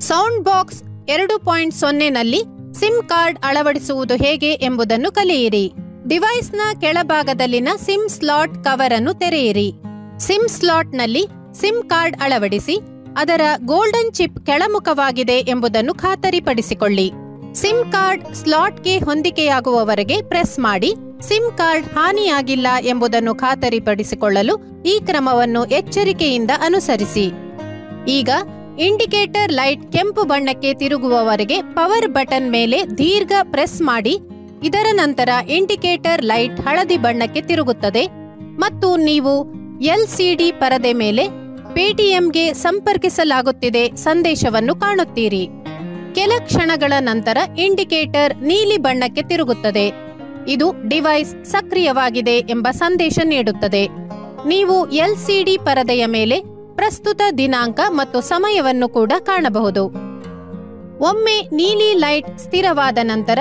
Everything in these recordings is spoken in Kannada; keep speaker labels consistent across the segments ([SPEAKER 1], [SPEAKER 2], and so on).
[SPEAKER 1] ಸೌಂಡ್ ಬಾಕ್ಸ್ 2.0 ನಲ್ಲಿ ಸಿಮ್ ಕಾರ್ಡ್ ಅಳವಡಿಸುವುದು ಹೇಗೆ ಎಂಬುದನ್ನು ಕಲಿಯಿರಿ. ಡಿವೈಸ್ನ ಕೆಳಭಾಗದಲ್ಲಿನ ಸಿಮ್ ಸ್ಲಾಟ್ ಕವರ್ ಅನ್ನು ತೆರೆಯಿರಿ. ಸಿಮ್ ಸ್ಲಾಟ್ನಲ್ಲಿ ಸಿಮ್ ಕಾರ್ಡ್ ಅಳವಡಿಸಿ ಅದರ ಗೋಲ್ಡನ್ ಚಿಪ್ ಕೆಳಮುಖವಾಗಿದೆ ಎಂಬುದನ್ನು ಖಾತರಿಪಡಿಸಿಕೊಳ್ಳಿ. ಸಿಮ್ ಕಾರ್ಡ್ ಸ್ಲಾಟ್ಗೆ ಹೊಂದಿಕೆಯಾಗುವವರೆಗೆ ಪ್ರೆಸ್ ಮಾಡಿ. ಸಿಮ್ ಕಾರ್ಡ್ ಹಾನಿಯಾಗಿಲ್ಲ ಎಂಬುದನ್ನು ಖಾತರಿಪಡಿಸಿಕೊಳ್ಳಲು ಈ ಕ್ರಮವನ್ನು ಎಚ್ಚರಿಕೆಯಿಂದ ಅನುಸರಿಸಿ. ಈಗ ಇಂಡಿಕೇಟರ್ ಲೈಟ್ ಕೆಂಪು ಬಣ್ಣಕ್ಕೆ ತಿರುಗುವವರೆಗೆ ಪವರ್ ಬಟನ್ ಮೇಲೆ ದೀರ್ಘ ಪ್ರೆಸ್ ಮಾಡಿ. ಇದರ ನಂತರ ಇಂಡಿಕೇಟರ್ ಲೈಟ್ ಹಳದಿ ಬಣ್ಣಕ್ಕೆ ತಿರುಗುತ್ತದೆ ಮತ್ತು ನೀವು ಎಲ್ಸಿಡಿ ಪರದೆ ಮೇಲೆ ಪೇಟಿಎಂಗೆ ಸಂಪರ್ಕಿಸಲಾಗುತ್ತಿದೆ ಸಂದೇಶವನ್ನು ಕಾಣುತ್ತೀರಿ. ಕೆಲ ಕ್ಷಣಗಳ ನಂತರ ಇಂಡಿಕೇಟರ್ ನೀಲಿ ಬಣ್ಣಕ್ಕೆ ತಿರುಗುತ್ತದೆ. ಇದು ಡಿವೈಸ್ ಸಕ್ರಿಯವಾಗಿದೆ ಎಂಬ ಸಂದೇಶ ನೀಡುತ್ತದೆ. ನೀವು ಎಲ್ಸಿಡಿ ಪರದೆಯ ಮೇಲೆ ಪ್ರಸ್ತುತ ದಿನಾಂಕ ಮತ್ತು ಸಮಯವನ್ನು ಕೂಡ ಕಾಣಬಹುದು. ಒಮ್ಮೆ ನೀಲಿ ಲೈಟ್ ಸ್ಥಿರವಾದ ನಂತರ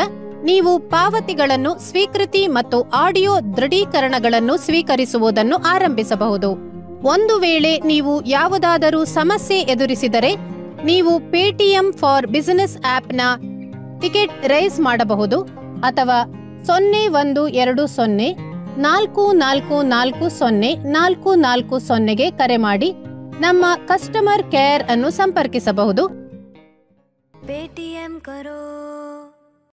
[SPEAKER 1] ನೀವು ಪಾವತಿಗಳನ್ನು ಸ್ವೀಕೃತಿ ಮತ್ತು ಆಡಿಯೋ ದೃಢೀಕರಣಗಳನ್ನು ಸ್ವೀಕರಿಸುವುದನ್ನು ಆರಂಭಿಸಬಹುದು. ಒಂದು ವೇಳೆ ನೀವು ಯಾವುದಾದರೂ ಸಮಸ್ಯೆ ಎದುರಿಸಿದರೆ ನೀವು ಪೇಟಿಎಂ ಫಾರ್ ಬಿಸಿನೆಸ್ ಆಪ್ನ ಟಿಕೆಟ್ ರೈಸ್ ಮಾಡಬಹುದು ಅಥವಾ 0120 4440 440ಗೆ ಕರೆ ಮಾಡಿ ನಮ್ಮ ಕಸ್ಟಮರ್ ಕೇರ್ ಅನ್ನು ಸಂಪರ್ಕಿಸಬಹುದು.
[SPEAKER 2] ಪೇಟಿಎಂ ಕರೋ.